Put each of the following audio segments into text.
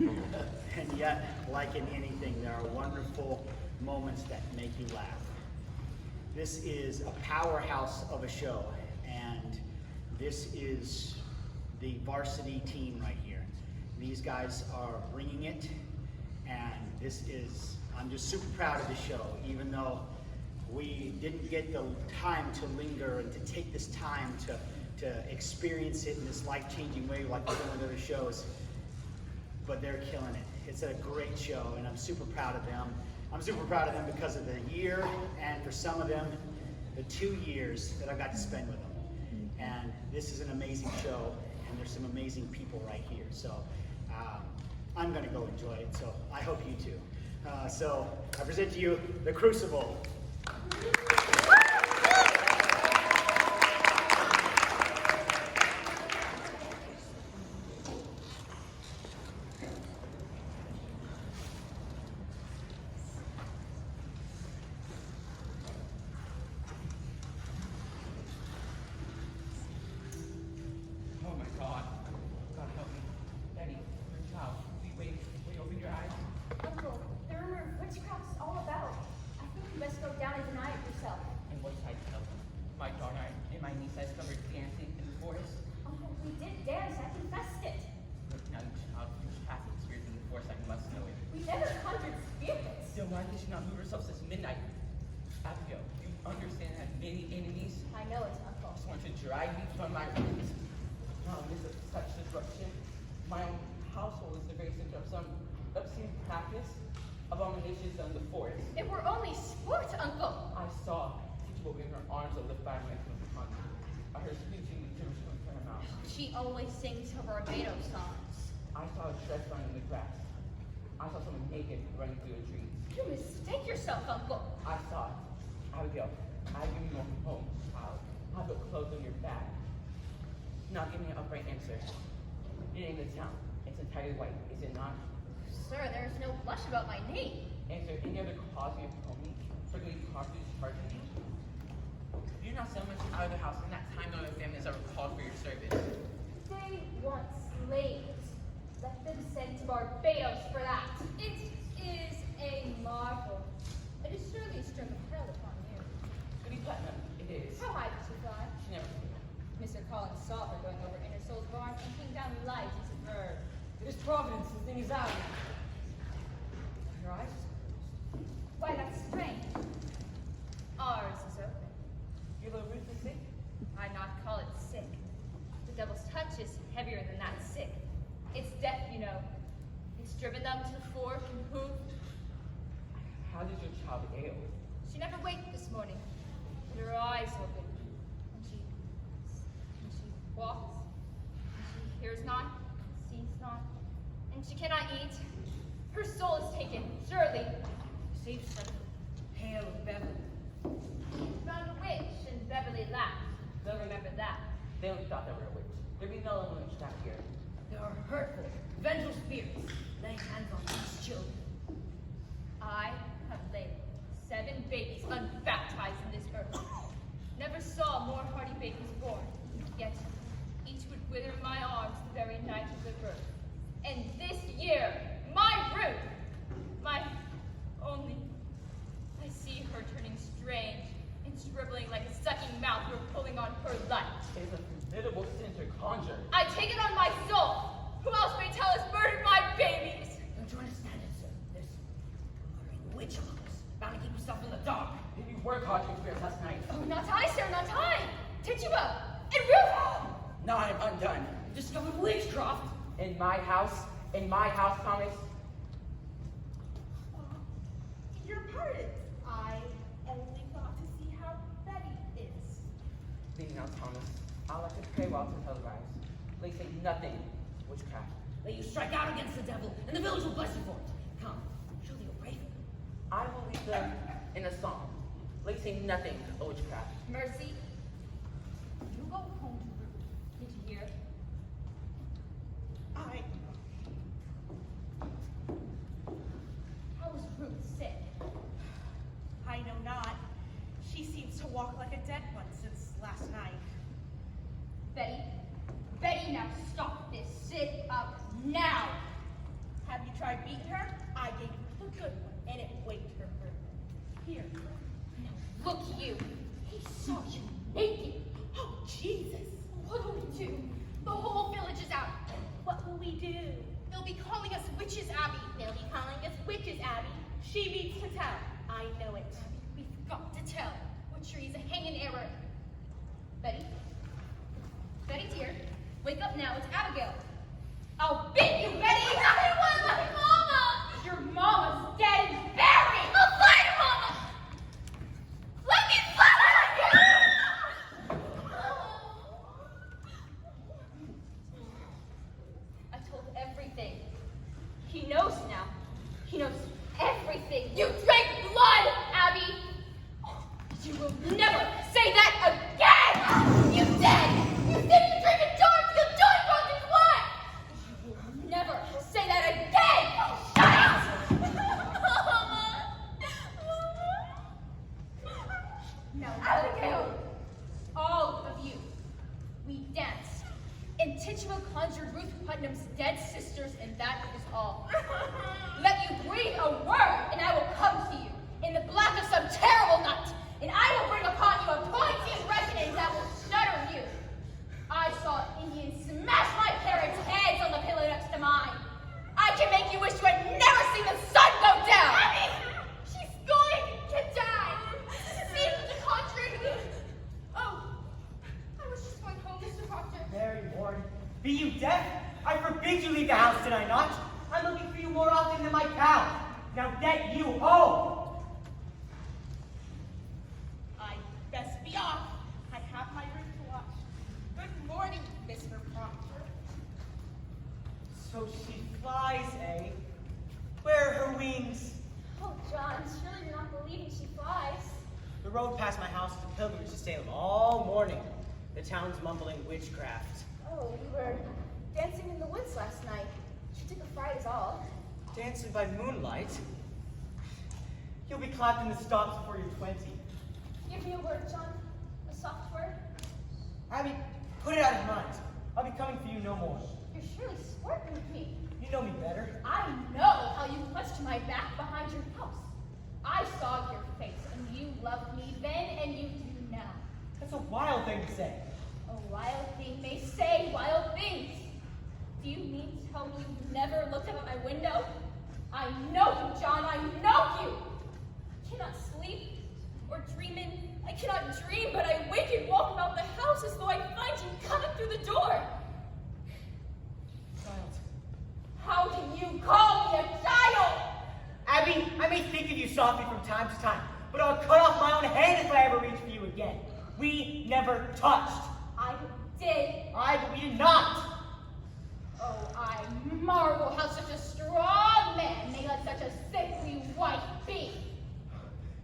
And yet, like in anything, there are wonderful moments that make you laugh. This is a powerhouse of a show, and this is the varsity team right here. These guys are bringing it, and I'm just super proud of this show, even though we didn't get the time to linger and to take this time to experience it in this life-changing way like we're doing with other shows. But they're killing it. It's a great show, and I'm super proud of them. I'm super proud of them because of the year, and for some of them, the 2 years that I got to spend with them. And this is an amazing show, and there's some amazing people right here. So I'm going to go enjoy it, so I hope you too. So I present to you the Crucible. Abominations on the forest. It were only sport, Uncle. I saw Crucible waving her arms over the fire next to the pond. I heard screeching and gibberish coming from her mouth. She always sings her Barbados songs. I saw a dress lying in the grass. I saw someone naked running through the trees. You mistake yourself, Uncle. I saw it. Abigail, I give you more from home, child. I put clothes on your back. Now give me an upright answer. Your name is town. It's entirely white, is it not? Sir, there is no blush about my name. Answer any other cause you have told me for the cartridge charging you? You're not so much out of the house in that time none of the families ever called for your service. They want slaves. Let them send to Barbados for that. It is a marvel. It is surely a stroke of hell upon you. Goody Putnam, it is. How high did she fly? She never flew. Mr. Collins saw her going over Inner Soul's barn and came down light into her. It is Providence, the thing is out. Your eyes? Why, that's strange. Ours is open. Your little Ruth is sick? I'd not call it sick. The devil's touch is heavier than that sick. It's death, you know. It's driven them to the fork and hoof. How did your child ail? She never waked this morning, but her eyes open. And she walks, and she hears not, sees not, and she cannot eat. Her soul is taken, surely. Safe from Hale of Beverly. Found a witch, and Beverly laughed. They'll remember that. They only thought they were a witch. There be no one witch down here. There are hurtful, vengeful spirits laying hands on these children. I have laid 7 babies unbaptized in this earth. Never saw more hardy babies born. Yet each would wither in my arms the very night of their birth. And this year, my Ruth, my only, I see her turning strange and shriveling like a sucking mouth who are pulling on her life. It is a formidable sin to conjure. I take it on my soul. Who else may tell us murdered my babies? Don't you understand it, sir? There's a witch among us, bound to keep herself in the dark. If you were conjuring spirits last night. Oh, not I, sir, not I. Tituba and Ruth. Now I am undone. Discovered witchcraft. In my house, Thomas. You're pardoned. I only thought to see how Betty is. Leave me now, Thomas. I'll let you pray while to tell the rise. They say nothing, witchcraft. Let you strike out against the devil, and the village will bless you for it. Come, surely you're brave. I will lead them in a song. They say nothing, O witchcraft. Mercy, you go home to Ruth. Did you hear? How is Ruth sick? I know not. She seems to walk like a dead one since last night. Betty, now stop this. Sit up now. Have tried beating her, I gave her the good one, and it waked her for here. Now look you. He saw you naked. Oh, Jesus. What will we do? The whole village is out. What will we do? They'll be calling us witches, Abby. They'll be calling us witches, Abby. She beats to tell. I know it. We've got to tell. Witchery is a hanging error. Betty? Betty, dear. Wake up now. It's Abigail. I'll beat you, Betty! Everyone, like Mama! Your mama's dead and buried! I'll fight her, Mama! Let me fight her! I told everything. He knows now. He knows everything. You drank blood, Abby! You will never say that again! You did! You said you drank a dark, you joined broken blood! You will never say that again! Shut up! Now, Abigail, all of you, we danced. And Tituba conjured Ruth Putnam's dead sisters, and that is all. Let you breathe a word, and I will come to you in the black of some terrible night, and I will bring upon you a poignant reckoning that will shudder you. I saw Indians smash my parents' heads on the pillow next to mine. I can make you wish you had never seen the sun go down. Abby, she's going to die. See the conjuring. Oh, I was just going home, Mr. Proctor. Mary Warren, be you deaf? I forbid you leave the house tonight, not. I'm looking for you more often than my cow. Now get you home. I best be off. I have my room to watch. Good morning, Mr. Proctor. So she flies, eh? Where are her wings? Oh, John, surely you're not believing she flies. The road past my house is a pilgrimage to Salem all morning. The town's mumbling witchcraft. Oh, we were dancing in the woods last night. She took a fright is all. Dancing by moonlight? You'll be clapped in the stocks before you're 20. Give me a word, John. A soft word. Abby, put it out of mind. I'll be coming for you no more. You're surely sporting with me. You know me better. I know how you clutched my back behind your house. I saw your face, and you loved me then, and you do now. That's a wild thing to say. A wild thing may say wild things. Do you mean to tell me you never looked up at my window? I know you, John. I know you. I cannot sleep or dream in. I cannot dream, but I wake and walk about the house as though I find you coming through the door. Child. How can you call me a child? Abby, I may think of you softly from time to time, but I'll cut off my own hand if I ever reach for you again. We never touched. I did. But we did not. Oh, I marvel how such a strong man may let such a sickly wife be.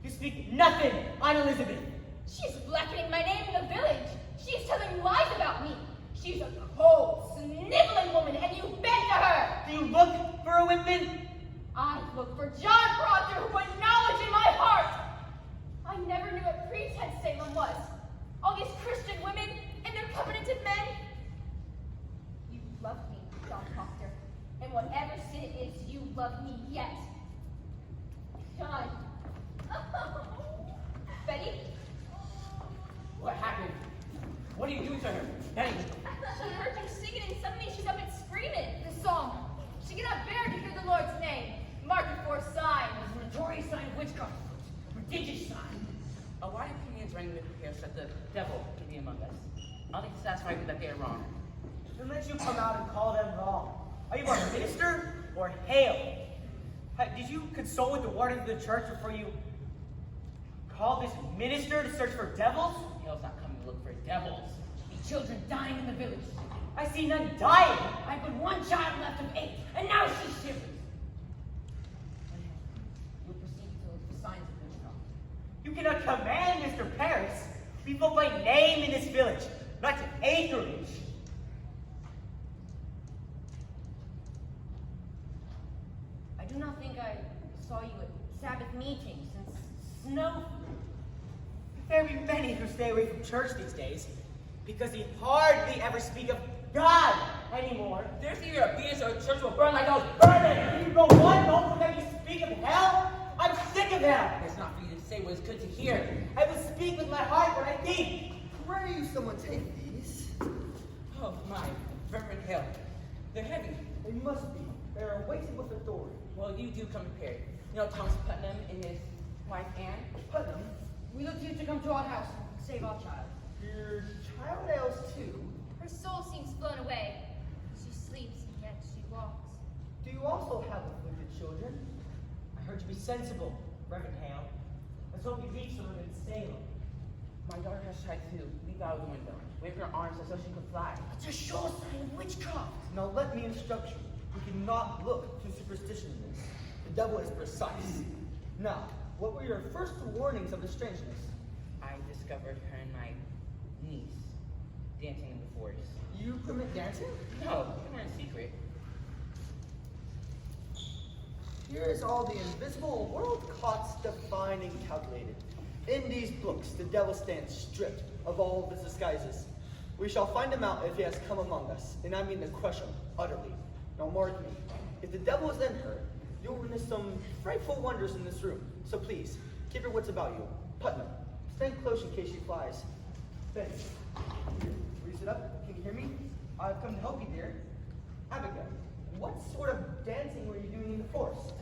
You speak nothing on Elizabeth. She's blackening my name in the village. She's telling lies about me. She's a cold, sniveling woman, and you bend to her. Do you look for a whitman? I look for John Proctor, who put knowledge in my heart. I never knew what pretense Salem was. All these Christian women and their covenanted men. You love me, John Proctor, and whatever sin it is, you love me yet. John. Betty? What happened? What are you doing to her? Betty, She heard you singing, and suddenly she's up and screaming the song. She cannot bear to hear the Lord's name. Mark it for a sign. it's a notorious sign of witchcraft. A prodigious sign. Why do opinions ring with here that the devil can be among us? I think it's satisfied with that they are wrong. Then let you come out and call them wrong. Are you our minister or Hale? Did you consult with the warden of the church before you called this minister to search for devils? Hale's not coming to look for devils. Be children dying in the village. I see none dying. I've but one child left of 8, and now she shivers. You'll proceed to the signs of witchcraft. You cannot command Mr. Paris. We vote by name in this village, not acreage. I do not think I saw you at Sabbath meeting since snow. Very many who stay away from church these days because they hardly ever speak of God anymore. There's either a beast or a church will burn like those. Burn it! You go of him. It's not for you to say what is good to hear. I will speak with my heart what I think. Pray you someone take these. Oh my, Reverend Hale. They're heavy. They must be. They are weighted with authority. Well, you do come prepared. You know Thomas Putnam and his wife Anne? Putnam, We look to you to come to our house and save our child. your child ails too. Her soul seems flown away. She sleeps and yet she walks. Do you also have afflicted children? I heard you be sensible, Reverend Hale. Let's hope you reach someone in Salem. My daughter has tried to leap out of the window, wave her arms as though she could fly. It's a sure sign of witchcraft. Now let me instruct you. We cannot look to superstition in this. The devil is precise. Now, what were your first warnings of the strangeness? I discovered her and my niece dancing in the forest. You permit dancing? No, we were in secret. Here is all the invisible world caught, defined, and calculated. In these books, the devil stands stripped of all of his disguises. We shall find him out if he has come among us, and I mean to crush him utterly. Now mark me, if the devil is in her, you'll witness some frightful wonders in this room. So please, keep your wits about you. Putnam, stand close in case she flies. Betty, will you sit up? Can you hear me? I've come to help you, dear. Abigail, what sort of dancing were you doing in the forest?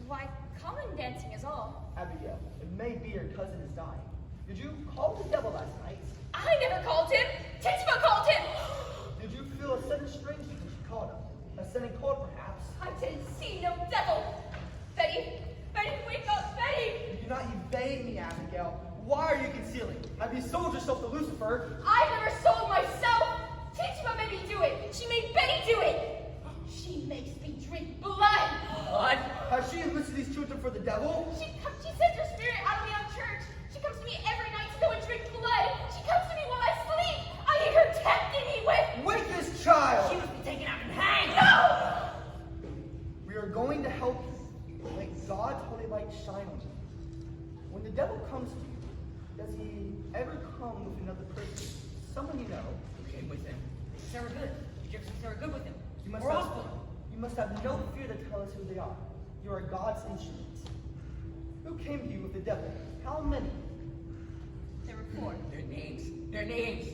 Why, common dancing is all. Abigail, it may be your cousin is dying. Did you call the devil last night? I never called him. Tituba called him. Did you feel a sudden strangeness when she called him? A sudden cold, perhaps? I didn't see no devil. Betty, wake up, Betty. You do not evade me, Abigail. Why are you concealing? Have you sold yourself to Lucifer? I never sold myself. Tituba made me do it. She made Betty do it. She makes me drink blood. Blood? Has she enlisted these children for the devil? She sends her spirit out of me on church. She comes to me every night to go and drink blood. She comes to me while I sleep. I hear her tempting me with. Wake this child! She must be taken out and hanged. No! We are going to help you. Let God's holy light shine on you. When the devil comes to you, does he ever come with another person? Someone you know? Who came with him? Sarah Good. Jefferson Sarah Good with him. You must, Or have, Osborne. you must have no fear to tell us who they are. You are God's instruments. Who came to you with the devil? How many? There were 4. Their names. Their names.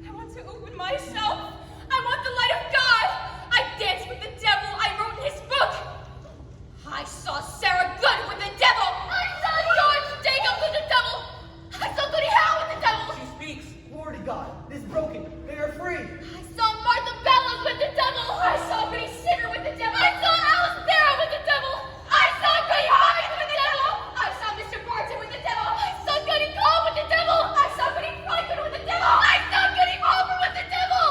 I want to open myself. I want the light of God. I danced with the devil. I wrote in his book. I saw Sarah Good with the devil. I saw George Jacob with the devil. I saw Goody Howe with the devil. She speaks. Glory to God. It is broken. They are free. I saw Martha Bellows with the devil. I saw Betty Sitter with the devil. I saw Alice Barrow with the devil. I saw Goody Hines with the devil. I saw Mr. Barton with the devil. I saw Goody Cole with the devil. I saw Goody Franklin with the devil. I saw Goody Palmer with the devil.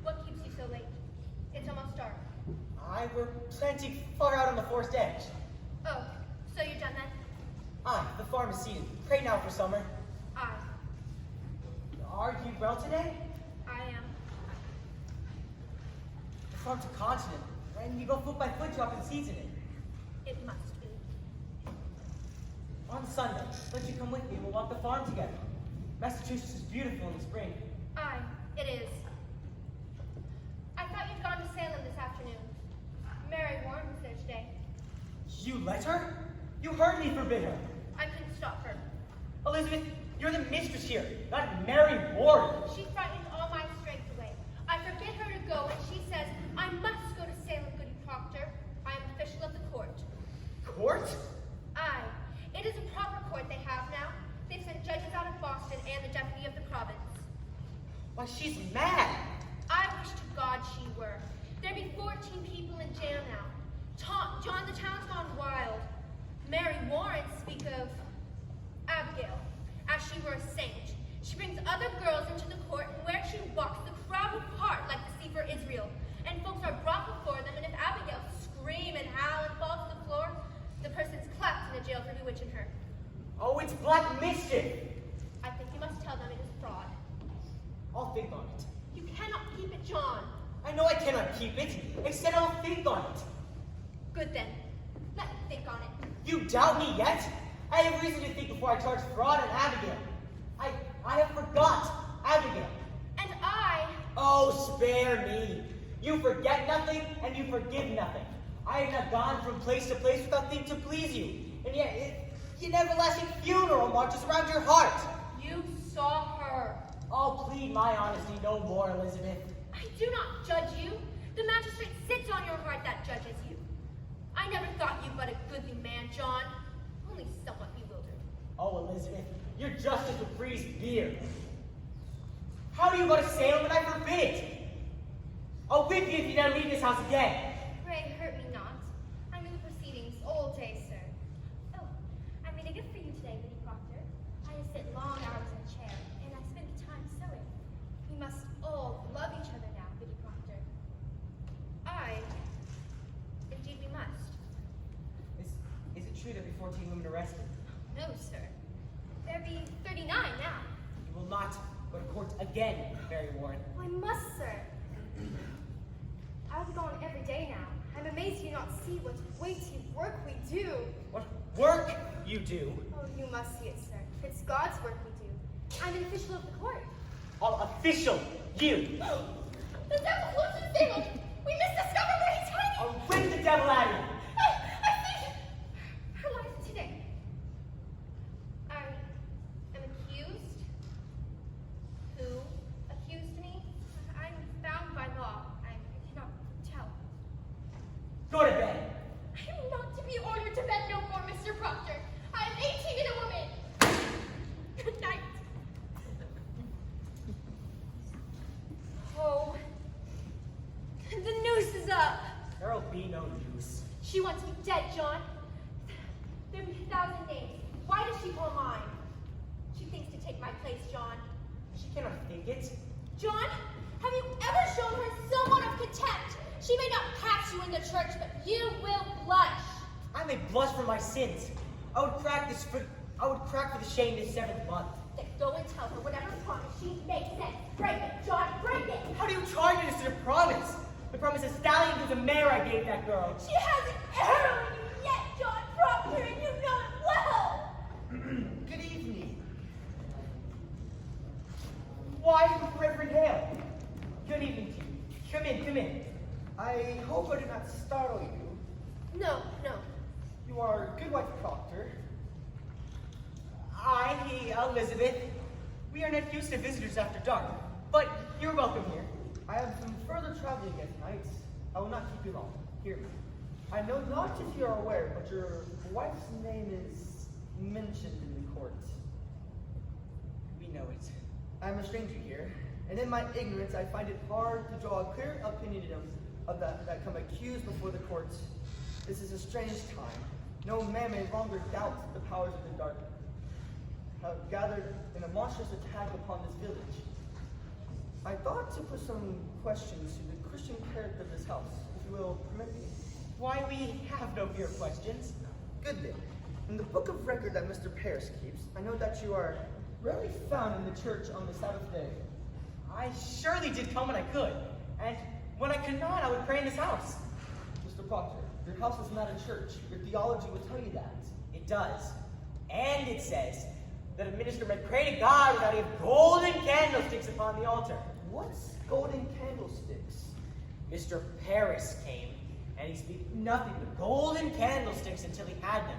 What keeps you so late? It's almost dark. We're plenty far out on the forest edge. Oh, so you're done then? The far farm is seated. Pray now for summer. I. Are you well today? I am. The farm's a continent, and you go foot by foot dropping seeds in it. It must be. On Sunday, let you come with me and we'll walk the farm together. Massachusetts is beautiful in the spring. Aye, it is. I thought you'd gone to Salem this afternoon. Mary Warren was there today. You let her? You heard me forbid her. I couldn't stop her. Elizabeth, you're the mistress here, not Mary Warren. She frightened all my strength away. I forbid her to go, and she says, I must go to Salem, Goody Proctor. I am official of the court. Court? Aye. It is a proper court they have now. They've sent judges out of Boston and the deputy of the province. Why, she's mad. I wish to God she were. There be 14 people in jail now. John, the town's gone wild. Mary Warren speak of Abigail, as she were a saint. She brings other girls into the court, and where she walks, the crowd will part like the sea for Israel. And folks are brought before them, and if Abigail scream and howl and fall to the floor, the person's clapped in the jail for bewitching her. Oh, it's black mischief. I think you must tell them it is fraud. I'll think on it. You cannot keep it, John. I know I cannot keep it. Instead, I'll think on it. Good then. Let me think on it. You doubt me yet? I have reason to think before I charge fraud on Abigail. I have forgot Abigail. And I... Oh, spare me. You forget nothing, and you forgive nothing. I have not gone from place to place without thinking to please you. And yet, you everlasting funeral marches around your heart. You saw her. I'll plead my honesty no more, Elizabeth. I do not judge you. The magistrate sits on your heart that judges you. I never thought you but a goodly man, John. Only somewhat bewildered. Oh, Elizabeth, your justice would freeze beer. How do you go to Salem when I forbid? I'll whip you if you never leave this house again. Pray hurt me not. I'm in the proceedings all day, sir. Oh, I made a gift for you today, Lady Proctor. I have sit long hours in a chair, and I spend the time sewing. We must all love each other now, Lady Proctor. Indeed we must. Is it true there be 14 women arrested? No, sir. There be 39 now. You will not go to court again, Mary Warren. I must, sir. I'll be gone every day now. I'm amazed you not see what weighty work we do. What work you do? Oh, you must see it, sir. It's God's work we do. I'm an official of the court. All official, you. The devil's loose in Salem. We misdiscovered where he's hiding. I'll bring the devil out of you. I think her life today. I am accused. Who accused me? I'm bound by law. I cannot tell. Go to bed. I am not to be ordered to bed no more, Mr. Proctor. I am 18 and a woman. Good night. Oh, the noose is up. There'll be no use. She wants me dead, John. There be 1,000 names. Why does she call mine? She thinks to take my place, John. She cannot think it. John, have you ever shown her somewhat of contempt? She may not pass you in the church, but you will blush. I may blush for my sins. I would crack for the shame this 7th month. Then go and tell her whatever promise she makes and break it, John, break it. How do you charge me to the promise? The promise a stallion to the mare I gave that girl. She hasn't arrowed you yet, John Proctor, and you know it well. Good evening. Why, Reverend Hale? Good evening to you. Come in, come in. I hope I did not startle you. No, no. You are good wife Proctor. Elizabeth. We are not used to visitors after dark, but you're welcome here. I have some further traveling at night. I will not keep you long. Hear me. I know not if you are aware, but your wife's name is mentioned in the court. We know it. I am a stranger here, and in my ignorance, I find it hard to draw a clear opinion of that come accused before the courts. This is a strange time. No man may longer doubt the powers of the dark have gathered in a monstrous attack upon this village. I thought to put some questions to the Christian character of this house, if you will permit me. Why, we have no fear of questions. Good then. In the book of record that Mr. Paris keeps, I know that you are rarely found in the church on the Sabbath day. I surely did come when I could, and when I could not, I would pray in this house. Mr. Proctor, your house is not a church. Your theology would tell you that. It does. And it says that a minister may pray to God without any golden candlesticks upon the altar. What's golden candlesticks? Mr. Paris came, and he spoke nothing but golden candlesticks until he had them.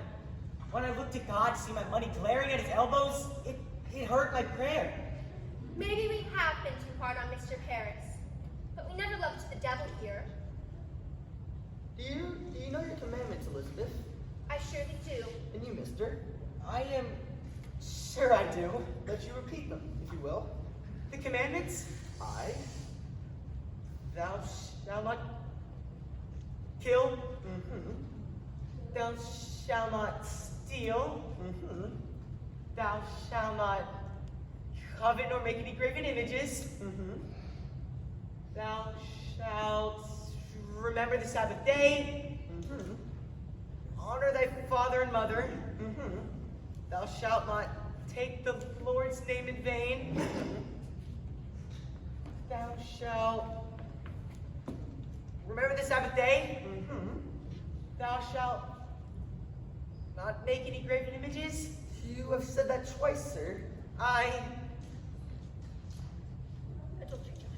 When I looked at God to see my money glaring at his elbows, it hurt my prayer. Maybe we have been too hard on Mr. Paris, but we never loved the devil here. Do you know your commandments, Elizabeth? I surely do. And you, mister? I am sure I do. Let you repeat them, if you will. The commandments? I. Thou shalt not kill. Mm-hmm. Thou shalt not steal. Mm-hmm. Thou shalt not covet nor make any graven images. Mm-hmm. Thou shalt remember the Sabbath day. Mm-hmm. Honor thy father and mother. Mm-hmm. Thou shalt not take the Lord's name in vain. Thou shalt remember the Sabbath day. Mm-hmm. Thou shalt not make any graven images. You have said that twice, sir. Adultery, John.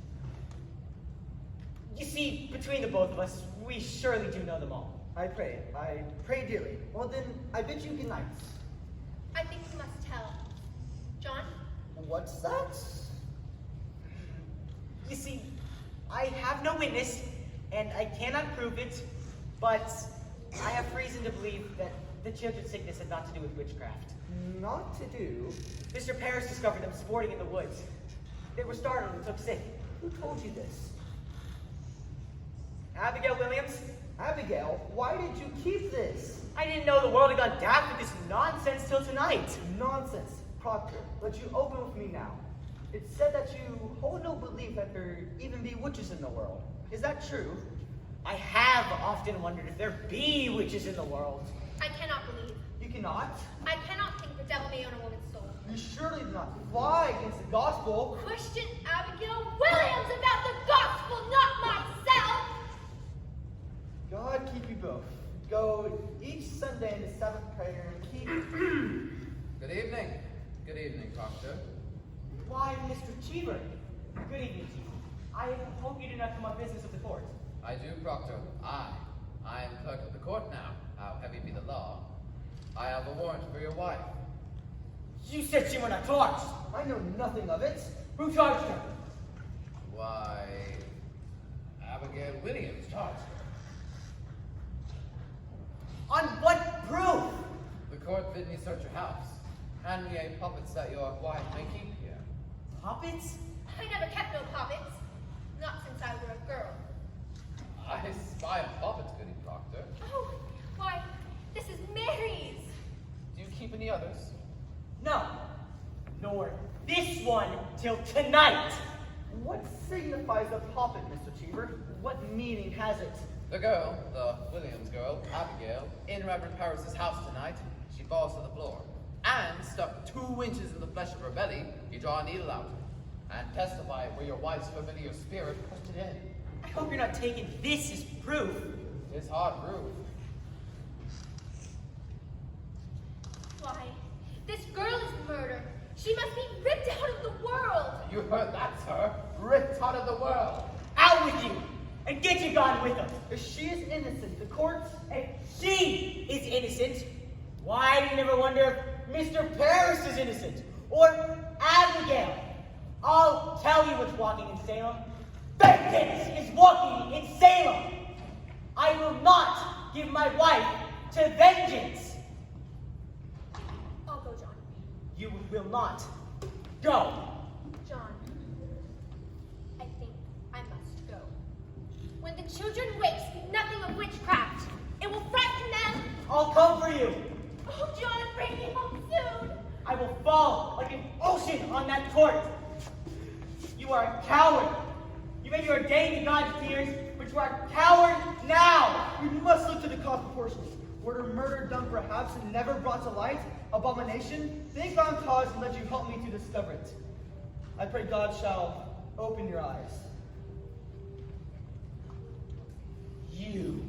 You see, between the both of us, we surely do know them all. I pray dearly. Well then, I bid you good night. I think we must tell. John? What's that? You see, I have no witness, and I cannot prove it, but I have reason to believe that the children's sickness had not to do with witchcraft. Not to do. Mr. Paris discovered them sporting in the woods. They were startled and took sick. Who told you this? Abigail Williams, Abigail, why did you keep this? I didn't know the world had gone daft with this nonsense till tonight. Nonsense. Proctor, let you open with me now. It's said that you hold no belief that there even be witches in the world. Is that true? I have often wondered if there be witches in the world. I cannot believe. You cannot? I cannot think the devil may own a woman's soul. You surely do not fly against the gospel. Question Abigail Williams about the gospel, not myself! God keep you both. Go each Sunday in the Sabbath prayer and keep... Good evening. Good evening, Proctor. Why, Mr. Cheever. Good evening to you. I hope you do not come on business of the court. I do, Proctor. I am clerk of the court now, how heavy be the law. I have a warrant for your wife. You said she were not charged. I know nothing of it. Who charged her? Why, Abigail Williams charged her. On what proof? The court bid me search your house. Hand me a puppets that your wife may keep here. Puppets? I never kept no puppets. Not since I were a girl. I spy on puppets, goody Proctor. Oh, why, this is Mary's. Do you keep any others? No. Nor this one till tonight. What signifies a puppet, Mr. Cheever? What meaning has it? The girl, the Williams girl, Abigail, in Reverend Paris's house tonight, she falls to the floor. And stuck 2 inches in the flesh of her belly, you draw a needle out. And testify where your wife's familiar spirit pushed it in. I hope you're not taking this as proof. It's hard proof. Why, this girl is murdered. She must be ripped out of the world. You heard that, sir? Ripped out of the world. Out with you! And get you gone with them! If she is innocent, the courts... If she is innocent, why do you never wonder if Mr. Paris is innocent? Or Abigail? I'll tell you what's walking in Salem. Vengeance is walking in Salem! I will not give my wife to vengeance! I'll go, John. You will not go. John, I think I must go. When the children wake, speak nothing of witchcraft. It will frighten them. I'll come for you. Oh, John, bring me home soon. I will fall like an ocean on that court. You are a coward. You may be ordained to God's fears, but you are a coward now. We must look to the cause proportions. Were a murder done perhaps and never brought to light? Abomination? Think on cause and let you help me to discover it. I pray God shall open your eyes. You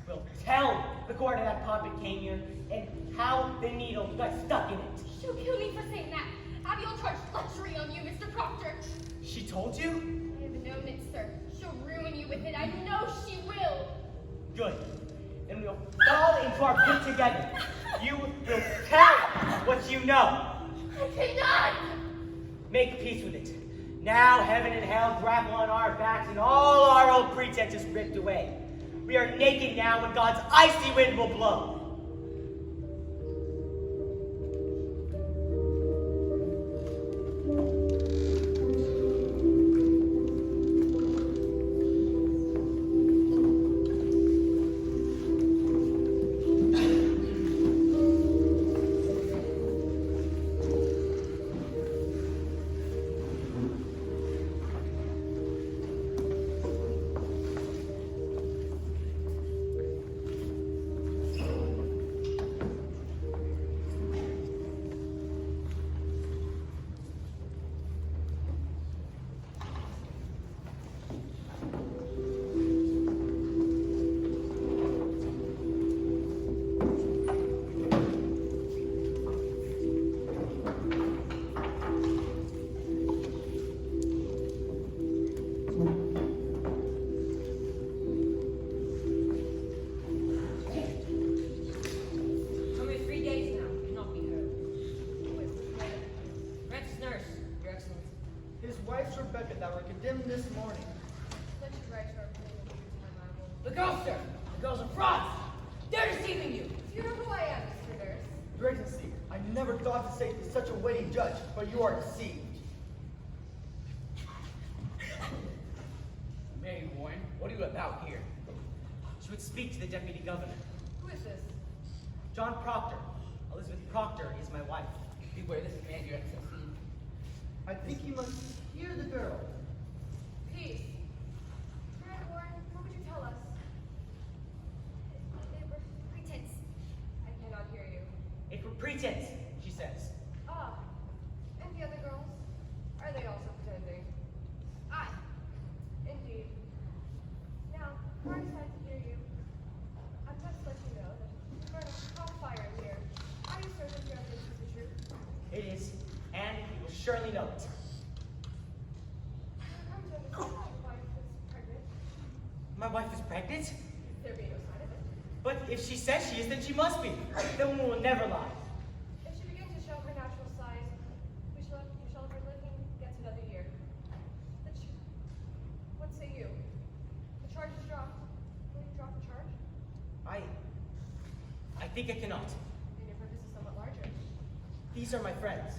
will tell the court how that puppet came here and how the needle got stuck in it. She'll kill me for saying that. Abby will charge lechery on you, Mr. Proctor. She told you? I have known it, sir. She'll ruin you with it. I know she will. Good. Then we'll fall into our pit together. You will tell what you know. I cannot. Make peace with it. Now heaven and hell grapple on our backs and all our old pretense is ripped away. We are naked now when God's icy wind will blow. The girls, sir. The girls are frauds. They're deceiving you. You know who I am, Mr. Nurse. Your Excellency, I never thought to say to such a weighty judge, but you are deceived. Mary Warren, what are you about here? She would speak to the deputy governor. Who is this? John Proctor. Elizabeth Proctor is my wife. Beware this man, Your Excellency. I think you must hear the girl. Peace. Reverend Warren, what would you tell us? They were pretense. I cannot hear you. It were pretense, she says. Ah, and the other girls? Are they also pretending? Aye, indeed. Now, we're excited to hear you. I must let you know that we burn a hot fire in here. Are you certain your evidence is the truth? It is, and you will surely know it. I've come to understand that your wife is pregnant. My wife is pregnant? There be no sign of it. But if she says she is, then she must be. The woman will never lie. If she begins to show her natural size, you shall have her living yet another year. What say you? The charge is dropped. Will you drop the charge? I think I cannot. Then your purpose is somewhat larger. These are my friends.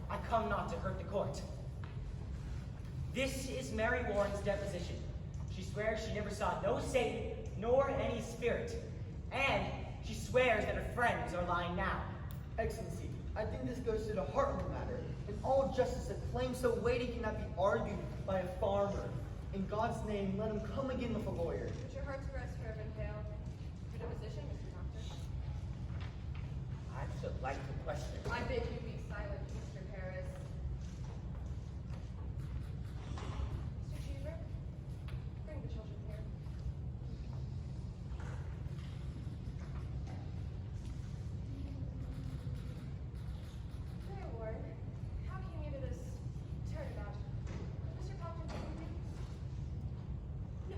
I come not to hurt the court. This is Mary Warren's deposition. She swears she never saw no Satan nor any spirit. And she swears that her friends are lying now. Excellency, I think this goes to the heart of the matter. In all justice, a claim so weighty cannot be argued by a farmer. In God's name, let him come again with a lawyer. Put your heart to rest, Reverend Hale. Your deposition, Mr. Doctor. I should like to question. I beg you be silent, Mr. Harris. Mr. Cheever, bring the children here. Mary Warren, how came you to this turnabout? Mr. Proctor threatened you? No.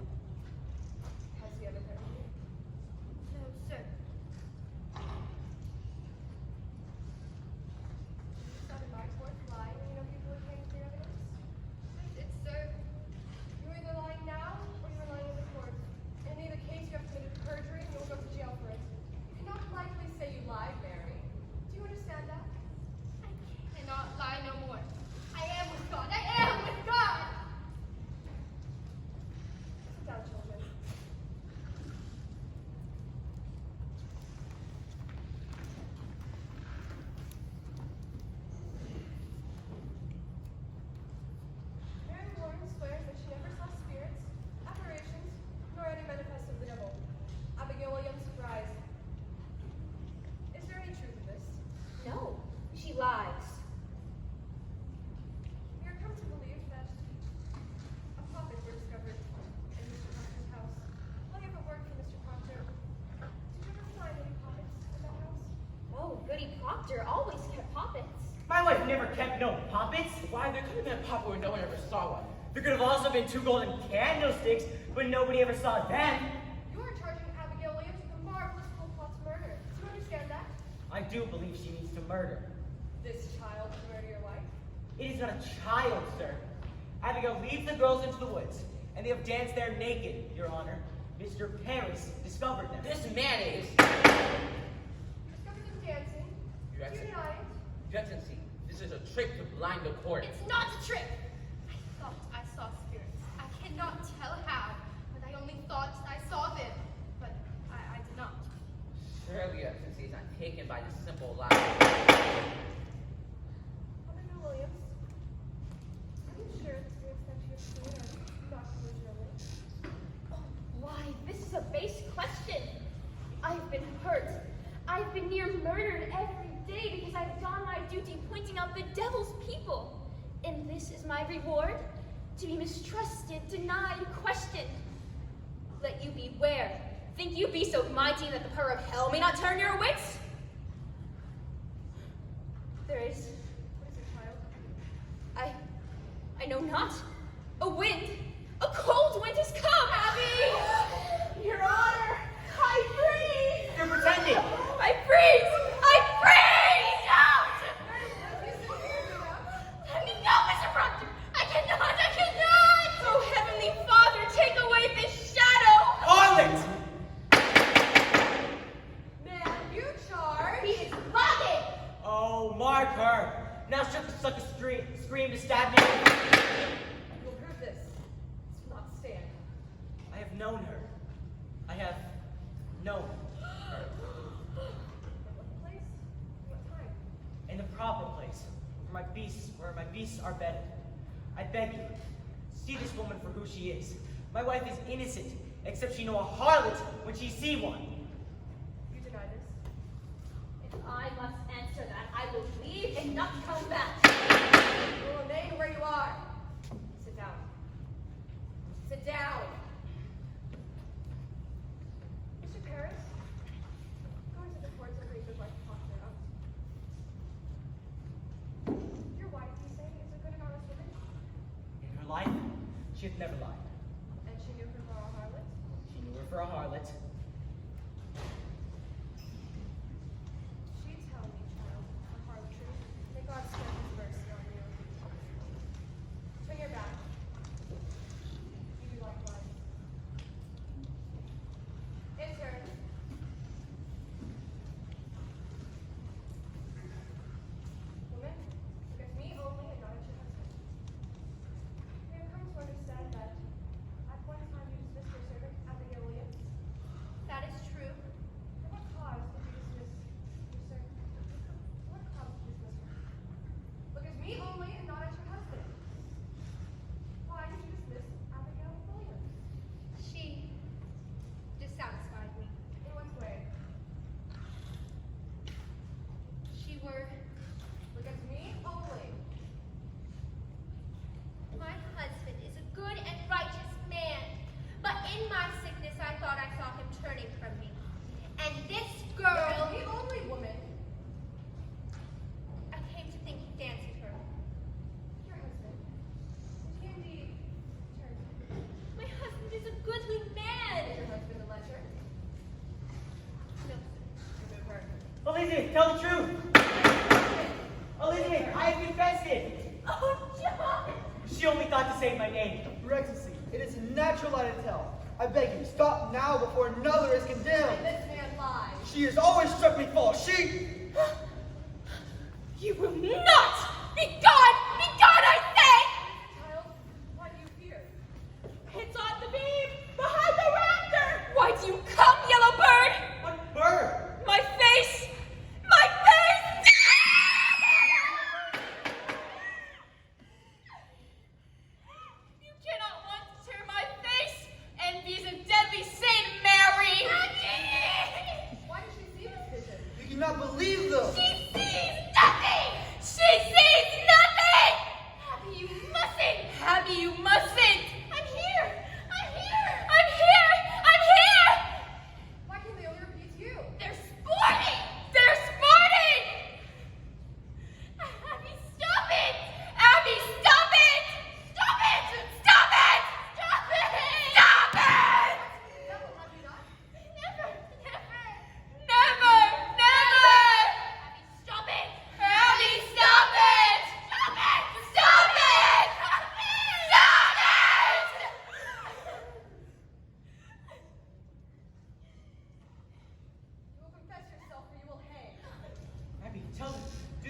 Has he ever threatened you? No, sir. Stop it. Goody Proctor always kept poppets. My wife never kept no poppets. Why, there could have been a pop where no one ever saw one. There could have also been 2 golden candlesticks, but nobody ever saw them. You are charging Abigail Williams with a marvelous cold plot's murder. Do you understand that? I do believe she needs to murder. This child to murder your wife? It is not a child, sir. Abigail leads the girls into the woods, and they have danced there naked, Your Honor. Mr. Paris discovered them. This man is... You discovered them dancing? Your Do you Excellency. deny it? Your Excellency, this is a trick to blind the court. It's not a trick! I thought I saw spirits. I cannot tell how, but I only thought I saw them. But I did not. Surely, Your Excellency is not taken by this simple lie. Abigail Williams, are you sure the spirits that you have seen are not originally? Why, this is a base question. I've been hurt. I've been near murdered every day because I've done my duty pointing out the devil's people. And this is my reward? To be mistrusted, denied, questioned. Let you beware. Think you be so mighty that the power of hell may not turn your wits? There is... What is it, child? I know not. A wind. A cold wind has come! Abby! Your Honor! I freeze! You're pretending! I freeze! I freeze! Out! Let me go, Mr. Proctor! I cannot! Oh, Heavenly Father, take away this shadow! Harlot! Man, you charge! He is bugging! Oh, mark her! Now she'll suck a scream to stab me. You'll prove this. This will not stand. I have known her. I have known her. What place? What time? In the proper place, where my beasts are bedded. I beg you, see this woman for who she is. My wife is innocent, except she know a harlot when she see one. You deny this? If I must answer that, I will leave and not come back. You will remain where you are. Sit down. Sit down. Mr. Paris, go into the courts and read the wife Proctor out. Your wife, you say, is a good and honest woman? In her life, she hath never lied. And she knew her for a harlot? She knew her for a harlot. She tell me, child, a hard truth. May God spread his mercy on you. Turn your back. You do likewise. Enter. Woman, look at me only and not at your husband. We have come to understand that at one time you dismissed your servant, Abigail Williams. That is true. For what cause did you dismiss your servant? For what cause did you dismiss her? Look at me only and not at your husband. Why did you dismiss Abigail Williams? She dissatisfied me. In what way? She were Look at me only. My husband is a good and righteous man, but in my sickness I thought I saw him turning from me. And this Look girl, at me only, woman. I came to think he danced with her. Your husband. Did he indeed turn? My husband is a goodly man. Is your husband a lecher? No, Remove her. Elizabeth, tell the truth! Elizabeth, I have confessed it! oh, John! She only thought to save my name. Your Excellency, it is a natural lie to tell. I beg you, stop now before another is condemned. And this man lies. She has always struck me false. She... You will not! Be gone! Be gone, I say! Child, why do you fear? It's on the beam! Behind the raptor! Why do you come, yellow bird? What bird? My face! My face! You cannot want to tear my face! Envy is a deadly sin, Mary! Why does she see this vision? You cannot believe them. She sees nothing! She sees nothing! Abby, you mustn't! Abby, you mustn't! I'm here! I'm here! I'm here! I'm here! Why can they only repeat you? They're sporting! They're sporting!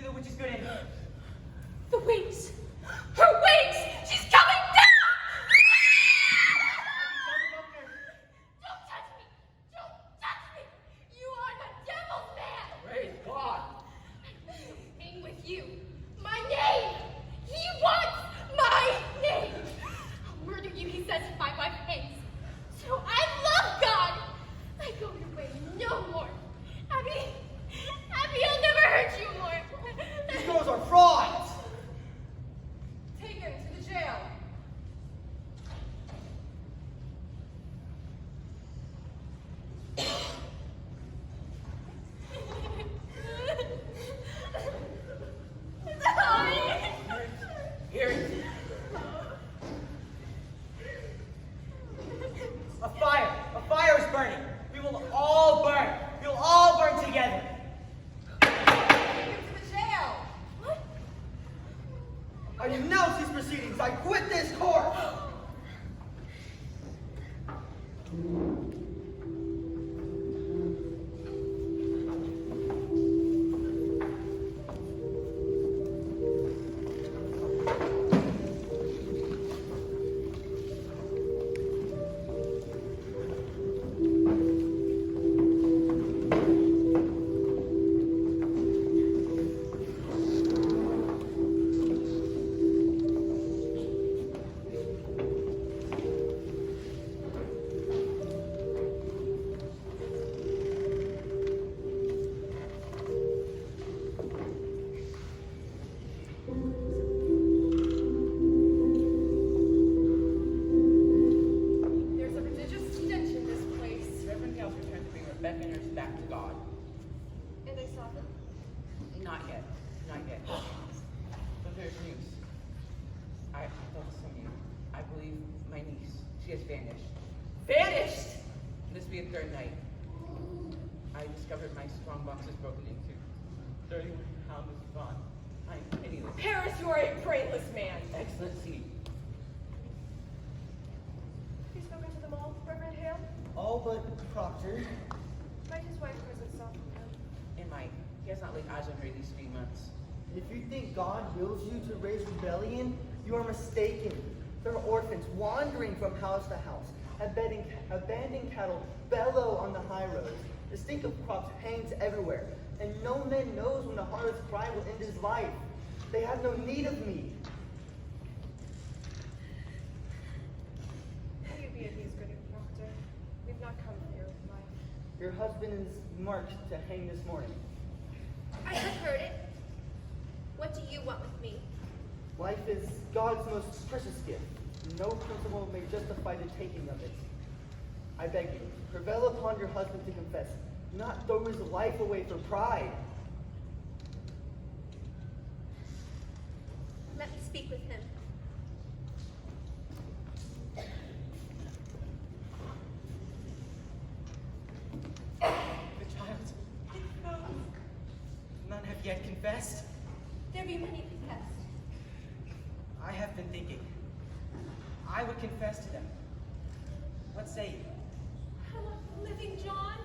the witch's good end. The wings! Her wings! She's coming down! Don't touch me! Don't touch me! You are the devil's man! Praise God. Hang with you. My name! He wants my name! I'll murder you, he says, if my wife hangs. So I love God! I go your way no more. Abby, I'll never hurt you more. These girls are frauds! Take him to the jail. Here it is. A fire! A fire is burning! We will all burn! We will all burn together! Take him to the jail. What? I denounce these proceedings. I quit this court. There's a prodigious stench in this place. Reverend Hale returned to bring Rebecca and hers back to God. And I saw them. Not yet. Not yet. But there's news. I thought some news. I believe my niece. She has vanished. Vanished! This will be the third night. I discovered my strong box is broken into. 31 pounds is gone. I am penniless. Paris, you are a brainless man. Excellency. Have you spoken to them all, Reverend Hale? All but Proctor. Might his wife present soften him? And Mike. He has not laid eyes on her these 3 months. If you think God wills you to raise rebellion, you are mistaken. There are orphans wandering from house to house. Abandoned cattle bellow on the high roads. The stink of crops hangs everywhere. And no man knows when the harvest cry will end his life. They have no need of me. Will you be at ease, good Proctor? We've not come here with life. Your husband is marked to hang this morning. I have heard it. What do you want with me? Life is God's most precious gift. No principle may justify the taking of it. I beg you, prevail upon your husband to confess, not throw his life away for pride. Let me speak with him. The child. None have yet confessed. There be many confessed. I have been thinking. I would confess to them. What say you? Living John?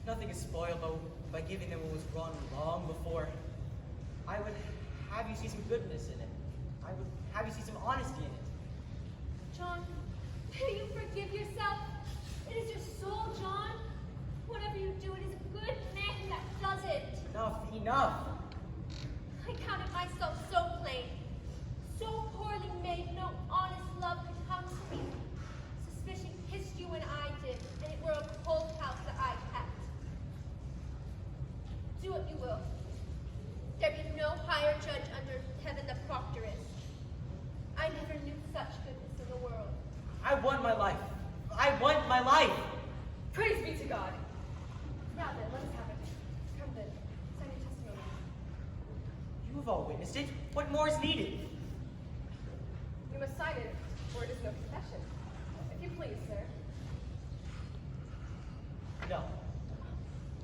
Nothing is spoiled though by giving them what was wrong long before. I would have you see some goodness in it. I would have you see some honesty in it. John, will you forgive yourself? It is your soul, John. Whatever you do, it is a good man that does it. Enough, enough. I counted myself so plain, so poorly made, no honest love could come to me. Suspicion kissed you when I did, and it were a cold house that I kept. Do what you will. There be no higher judge under heaven than Proctor is. I never knew such goodness in the world. I want my life. I want my life. Praise be to God. Now then, let us have it. Come then, sign your testimony. You have all witnessed it. What more is needed? You must sign it, or it is no confession. If you please, sir. No.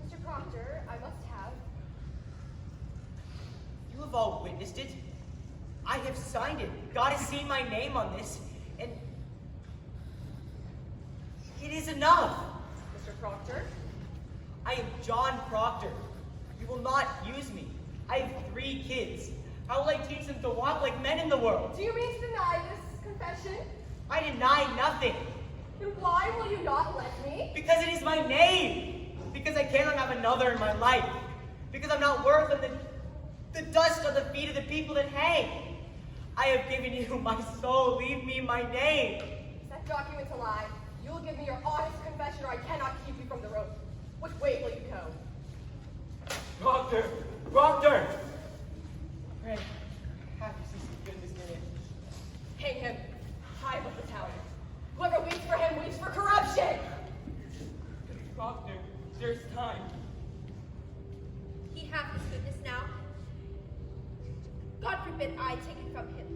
Mr. Proctor, I must have. You have all witnessed it. I have signed it. God has seen my name on this, and it is enough. Mr. Proctor? I am John Proctor. You will not use me. I have 3 kids. How will I teach them to walk like men in the world? Do you mean to deny this confession? I deny nothing. Then why will you not let me? Because it is my name. Because I cannot have another in my life. Because I'm not worth of the dust on the feet of the people that hang. I have given you my soul. Leave me my name. Is that document a lie? You will give me your honest confession or I cannot keep you from the rope. Which way will you go? Proctor! Proctor! Pray, have you see some goodness in it? Hang him. High above the tower. Whoever waits for him waits for corruption! Proctor, there's time. He hath his goodness now. God forbid I take it from him.